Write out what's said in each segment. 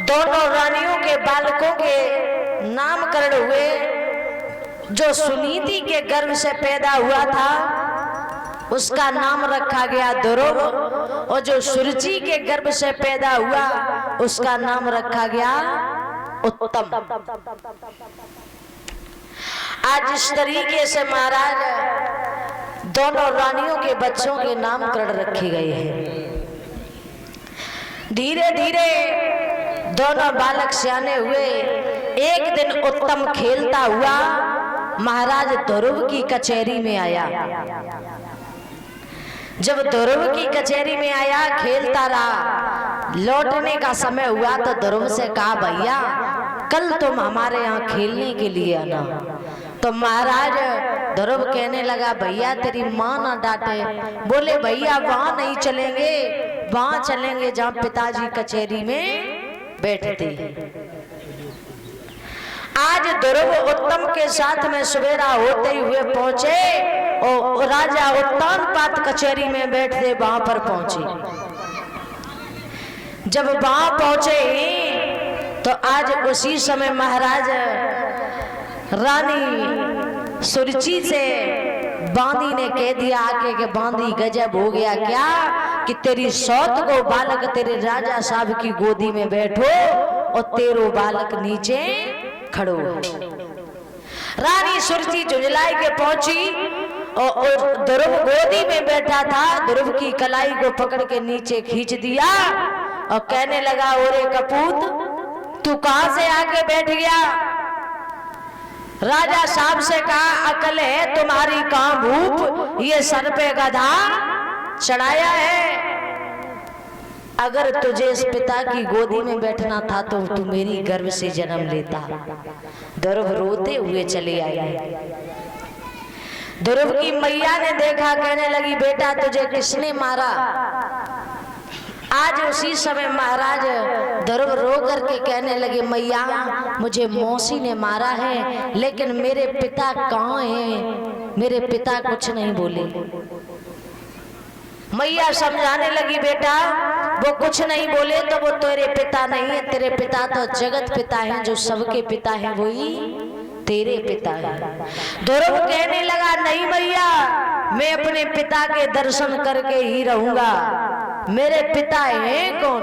दोनों रानियों के बालकों के नामकरण हुए। जो सुनीति के गर्भ से पैदा हुआ था उसका नाम रखा गया ध्रुव, और जो सुरुचि के गर्भ से पैदा हुआ उसका नाम रखा गया उत्तम। आज इस तरीके से महाराज दोनों रानियों के बच्चों के नामकरण रखे गए हैं। धीरे धीरे दोनों बालक सियाने हुए। एक दिन उत्तम खेलता हुआ महाराज ध्रुव की कचहरी में आया। जब ध्रुव की कचहरी में आया, खेलता रहा, लौटने का समय हुआ तो ध्रुव से कहा, भैया कल तुम हमारे यहाँ खेलने के लिए आना। तो महाराज ध्रुव कहने लगा, भैया तेरी माँ ना डांटे। बोले, भैया वहां नहीं चलेंगे, वहां चलेंगे जहाँ पिताजी कचहरी में बैठते हैं। आज ध्रुव उत्तम के साथ में सवेरा होते हुए पहुंचे और राजा उत्तानपाद कचहरी में बैठते वहां पर पहुंचे। जब वहां पहुंचे तो आज उसी समय महाराज रानी सुरुचि से बांदी ने कह दिया आके कि बांदी गजब हो गया क्या कि तेरी सौत को बालक तेरे राजा साहब की गोदी में बैठो और तेरो बालक नीचे खड़ो। रानी सुरुचि झुंझलाई के पहुंची और ध्रुव गोदी में बैठा था। ध्रुव की कलाई को पकड़ के नीचे खींच दिया और कहने लगा, ओरे कपूत तू कहां से आके बैठ गया? राजा साहब से कहा, अकल है तुम्हारी कहां भूप, ये सर पे गधा चढ़ाया है। अगर तुझे इस पिता की गोदी में बैठना था तो तू मेरी गर्भ से जन्म लेता। ध्रुव रोते हुए चले आए। ध्रुव की मैया ने देखा, कहने लगी, बेटा तुझे किसने मारा? आज उसी समय महाराज ध्रुव रो करके कहने लगे, मैया मुझे मौसी ने मारा है, लेकिन मेरे पिता कहाँ हैं? मेरे पिता कुछ नहीं बोले। मैया समझाने लगी, बेटा वो कुछ नहीं बोले तो वो तेरे पिता नहीं है, तेरे पिता तो जगत पिता हैं, जो सबके पिता हैं वही तेरे पिता है। ध्रुव कहने लगा, नहीं मैया मैं अपने पिता के दर्शन करके ही रहूंगा, मेरे पिता हैं कौन?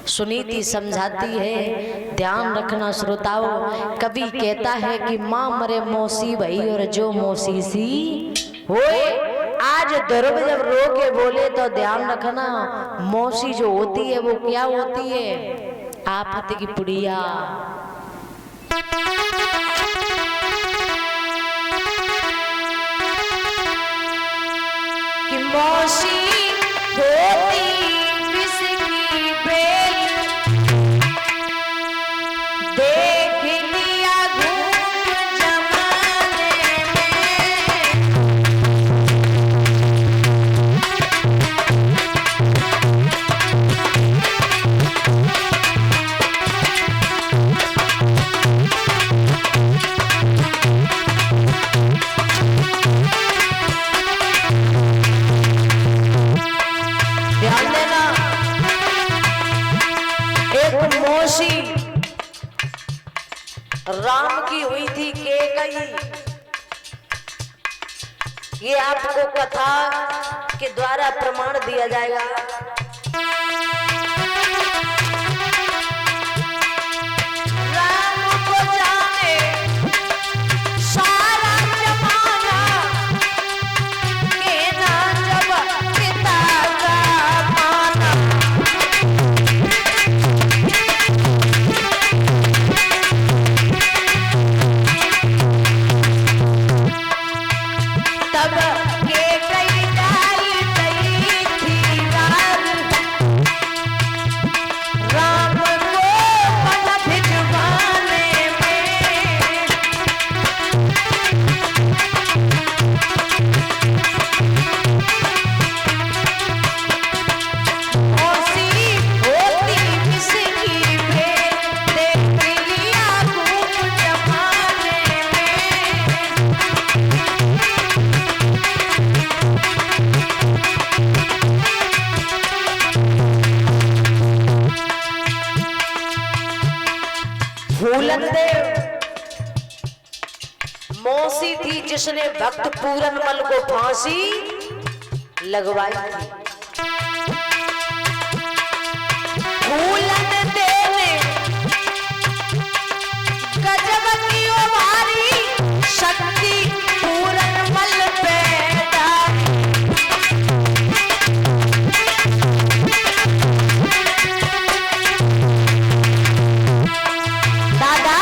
सुनीति समझाती है, ध्यान रखना श्रोताओं, कवि कहता है कि माँ मरे मौसी भई और जो मौसी सी होए। आज ध्रुव जब रो के बोले तो ध्यान रखना, मौसी जो होती है वो क्या होती है? आफत की पुड़िया। कि मौसी होती विष की बेल, देख लिया घूम जमाने राम की हुई थी केकई। ये आपको कथा के द्वारा प्रमाण दिया जाएगा। राम को जाने सारा जमाना, के ना जब पिता का माना। तब के कई डाल गई थी रात, फूलन देव मौसी थी जिसने भक्त पूरनमल को फांसी लगवाई थी। फूलन देव ने गजब की ओ भारी शक्ति पूरनमल पे डाली। दादा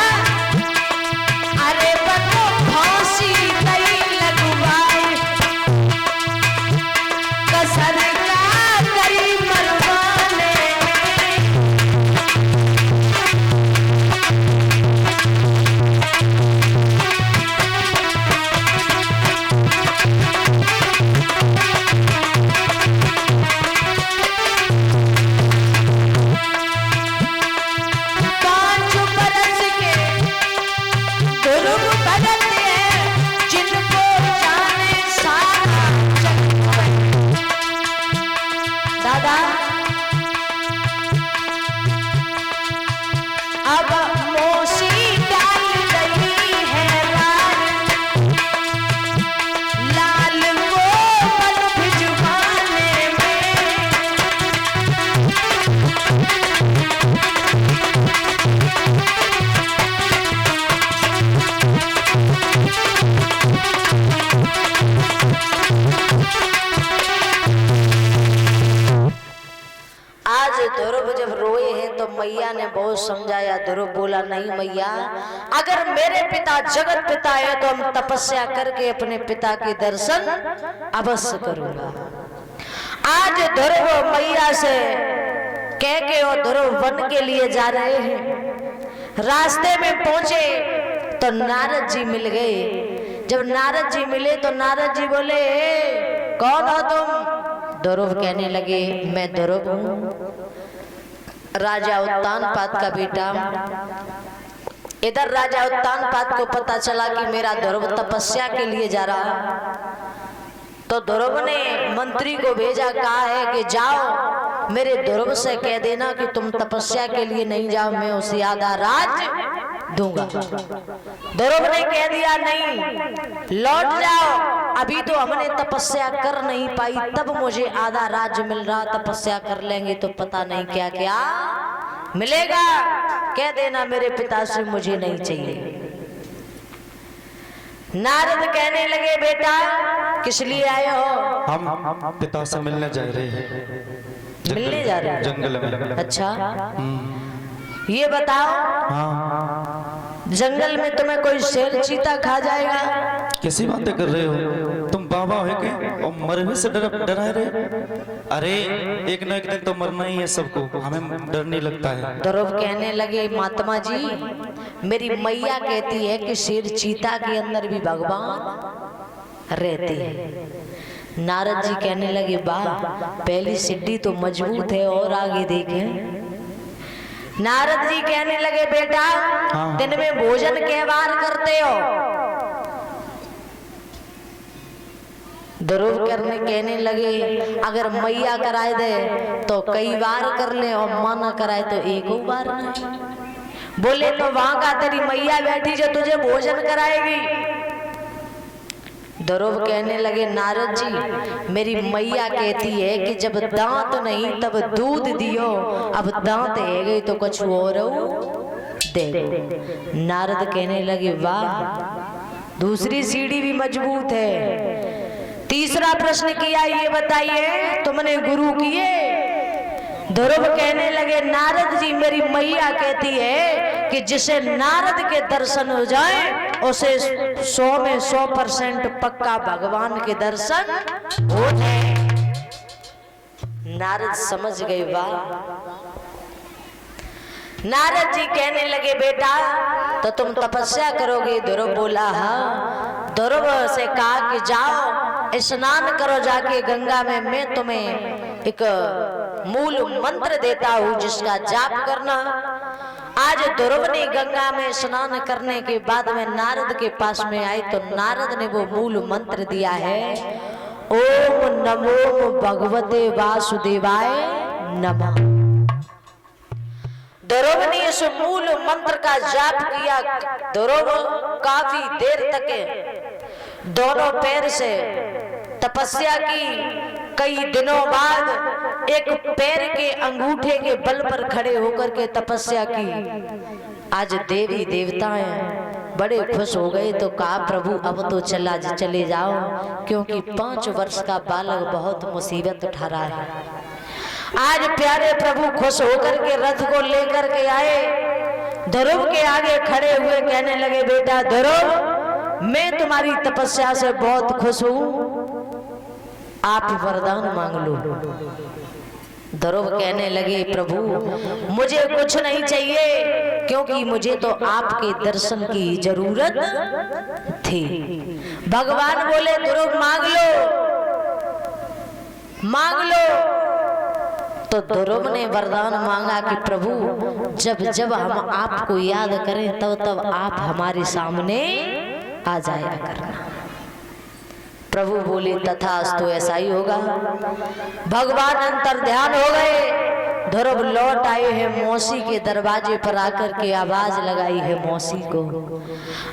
अरे बनो फांसी नहीं लगवाई कसर का करी मरवाने। अब मौसी डाल गई है लाल को पल भिजवाने में। आज ध्रुव जब रोए हैं तो मैया ने बहुत समझाया। ध्रुव बोला नहीं मैया, अगर मेरे पिता जगत पिता है तो हम तपस्या करके अपने पिता के दर्शन अवश्य करूंगा। आज ध्रुव मैया से कह के और ध्रुव वन के लिए जा रहे हैं। रास्ते में पहुंचे तो नारद जी मिल गए। जब नारद जी मिले तो नारद जी बोले कौन हो तुम? ध्रुव कहने लगे मैं ध्रुव हूं, राजा उत्तानपाद का बेटा। इधर राजा उत्तानपाद को पता चला कि मेरा ध्रुव तपस्या के लिए जा रहा, तो ध्रुव ने मंत्री को भेजा, कहा है कि जाओ मेरे ध्रुव से कह देना कि तुम तपस्या के लिए नहीं जाओ, मैं उसे आधा राज दूंगा। ध्रुव ने कह दिया नहीं, लौट जाओ, अभी तो हमने तपस्या कर नहीं पाई, तब मुझे आधा राज्य मिल रहा, तपस्या कर लेंगे तो पता नहीं क्या क्या मिलेगा, कह देना मेरे पिता से मुझे नहीं चाहिए। नारद कहने लगे बेटा किस लिए आए हो? हम पिता से मिलने जा रहे हैं। मिलने जा रहे हैं जंगल में। अच्छा ये बताओ, हाँ जंगल में तुम्हें कोई शेर चीता खा जाएगा? कैसी बातें कर रहे हो तुम? बाबा है के और मरने से डरा रहे? अरे एक न एक दिन तो मरना ही है सबको, हमें डर नहीं लगता है। ध्रुव कहने लगे महात्मा जी मेरी मैया कहती है कि शेर चीता के अंदर भी भगवान रहते हैं। नारद जी कहने लगे वाह, पहली सिड्डी तो मजबूत है, और आगे देखें। नारद जी कहने लगे बेटा हाँ। दिन में भोजन कै बार करते हो? ध्रुव करने कहने लगे अगर मैया कराए दे तो कई बार कर ले, और माँ ना कराए तो एक बार नहीं। बोले तो वहां का तेरी मैया बैठी जो तुझे भोजन कराएगी? ध्रुव कहने लगे नारद जी मेरी मैया कहती है कि जब दांत नहीं तब दूध दियो, अब दांत है गई तो कुछ और दे। नारद कहने लगे वाह, दूसरी सीढ़ी भी मजबूत है। तीसरा प्रश्न किया, ये बताइए तुमने गुरु किए? ध्रुव कहने लगे नारद जी मेरी मैया कहती है कि जिसे नारद के दर्शन हो जाए उसे 100 में 100% पक्का भगवान के दर्शन हो जाए। नारद समझ गए वाह। नारद जी कहने लगे बेटा तो तुम तपस्या करोगे? ध्रुव बोला हाँ। ध्रुव से कहा कि जाओ स्नान करो जाके गंगा में, मैं तुम्हें एक मूल मंत्र देता हूं जिसका जाप करना। आज ध्रुव ने गंगा में स्नान करने के बाद में नारद के पास में आए तो नारद ने वो मूल मंत्र दिया है, ओम नमो भगवते वासुदेवाय नमः। ध्रुव ने इस मूल मंत्र का जाप किया। ध्रुव काफी देर तक दोनों पैर से तपस्या की। कई दिनों बाद एक पैर के अंगूठे के बल पर खड़े होकर के तपस्या की। आज देवी देवताएं बड़े खुश हो गए, तो कहा प्रभु अब तो चले जाओ, क्योंकि 5 वर्ष का बालक बहुत मुसीबत उठा रहा है। आज प्यारे प्रभु खुश होकर के रथ को लेकर के आए। ध्रुव के आगे खड़े हुए कहने लगे, बेटा ध्रुव, मैं तुम्हारी तपस्या से बहुत खुश हूं, आप वरदान मांग लो। ध्रुव कहने लगे, प्रभु मुझे कुछ नहीं चाहिए, क्योंकि मुझे तो आपके दर्शन की जरूरत थी। भगवान बोले, ध्रुव मांग लो। तो ध्रुव ने वरदान मांगा कि प्रभु जब जब हम आपको याद करें तब तब आप हमारे सामने आ जाया करना। प्रभु बोले, तथास्तु, ऐसा ही होगा। भगवान अंतर्ध्यान हो गए। ध्रुव लौट आए हैं, मौसी के दरवाजे पर आकर के आवाज लगाई है मौसी को।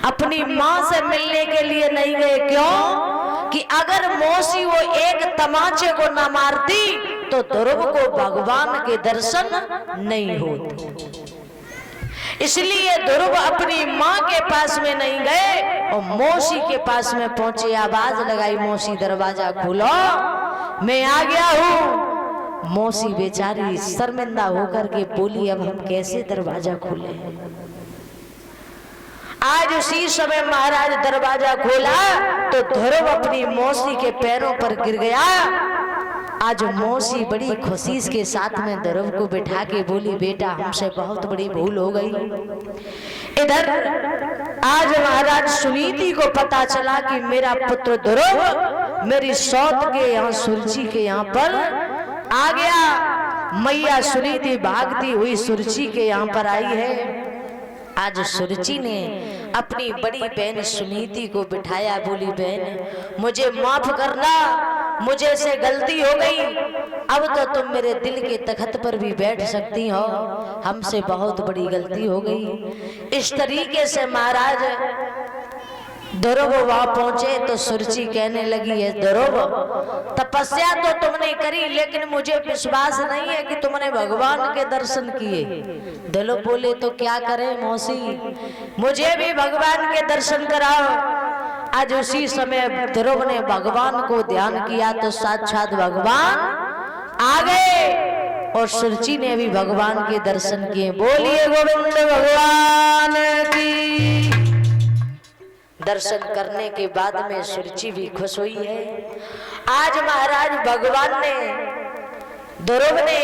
अपनी माँ से मिलने के लिए नहीं गए, क्यों कि अगर मौसी वो एक तमाचे को न मारती तो ध्रुव को भगवान के दर्शन नहीं होते। इसलिए ध्रुव अपनी माँ के पास में नहीं गए और मौसी के पास में पहुंचे। आवाज लगाई, मौसी दरवाजा खोलो, मैं आ गया हूँ। मौसी बेचारी शर्मिंदा होकर के बोली, अब हम कैसे दरवाजा खोले। आज उसी समय महाराज दरवाजा खोला तो ध्रुव अपनी मौसी के पैरों पर गिर गया। आज मौसी बड़ी खुशी के साथ में ध्रुव को बिठा के बोली, बेटा हमसे बहुत बड़ी भूल हो गई। इधर आज महाराज सुनीति को पता चला कि मेरा पुत्र ध्रुव मेरी सौत के यहाँ सुरुचि के यहाँ पर आ गया। मैया सुनीति भागती हुई सुरुचि के यहाँ पर आई है। आज सुरुचि ने अपनी बड़ी बहन सुनीति को बिठाया, बोली बहन मुझे माफ करना, मुझे से गलती हो गई, अब तो तुम मेरे दिल के तख्त पर भी बैठ सकती हो, हमसे बहुत बड़ी गलती हो गई। इस तरीके से महाराज ध्रुव वहां पहुंचे तो सुरुचि कहने लगी है, ध्रुव तपस्या तो तुमने करी, लेकिन मुझे विश्वास नहीं है कि तुमने भगवान के दर्शन किए। ध्रुव बोले, तो क्या करें मौसी, मुझे भी भगवान के दर्शन कराओ। आज उसी समय ध्रुव ने भगवान को ध्यान किया तो साक्षात भगवान आ गए और सुरुचि ने भी भगवान के दर्शन किए। बोलिए गोविंद भगवान की। दर्शन करने के बाद में सुरुचि भी खुश हुई है। आज महाराज भगवान ने, ध्रुव ने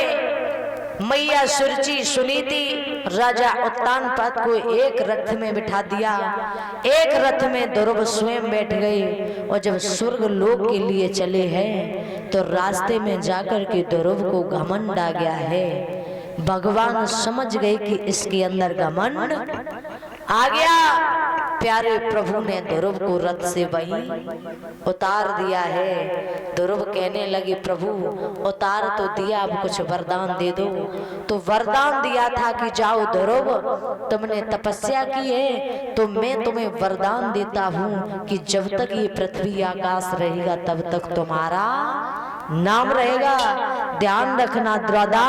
मैया सुरुचि, सुनीति, राजा उत्तानपाद को एक रथ में बिठा दिया। एक रथ में ध्रुव स्वयं बैठ गए और जब स्वर्ग लोक के लिए चले हैं तो रास्ते में जाकर के ध्रुव को घमंड आ गया है। भगवान समझ गए कि इसके अंदर घमंड आ गया। प्यारे प्रभु ने ध्रुव को रथ से वहीं उतार दिया है। ध्रुव कहने लगे, प्रभु उतार तो दिया, अब कुछ वरदान दे दो। तो वरदान दिया था कि जाओ ध्रुव, तुमने तपस्या की है तो मैं तुम्हें वरदान देता हूँ कि जब तक ये पृथ्वी आकाश रहेगा तब तक तुम्हारा नाम रहेगा। ध्यान रखना दादा,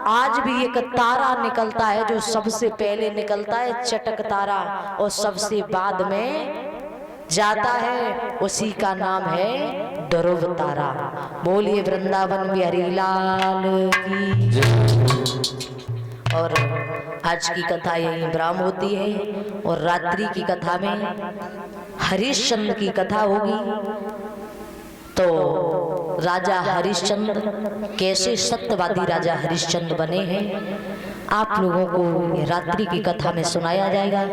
आज भी एक तारा निकलता है जो सबसे पहले निकलता है, चटक तारा, और सबसे बाद में जाता है, उसी का नाम है ध्रुव तारा। बोलिए वृंदावन बिहारी लाल की। और आज की कथा यही विराम होती है और रात्रि की कथा में हरिश्चंद्र की कथा होगी। तो राजा हरिश्चंद्र कैसे सत्यवादी राजा हरिश्चंद्र बने हैं, आप लोगों को रात्रि की कथा में सुनाया जाएगा।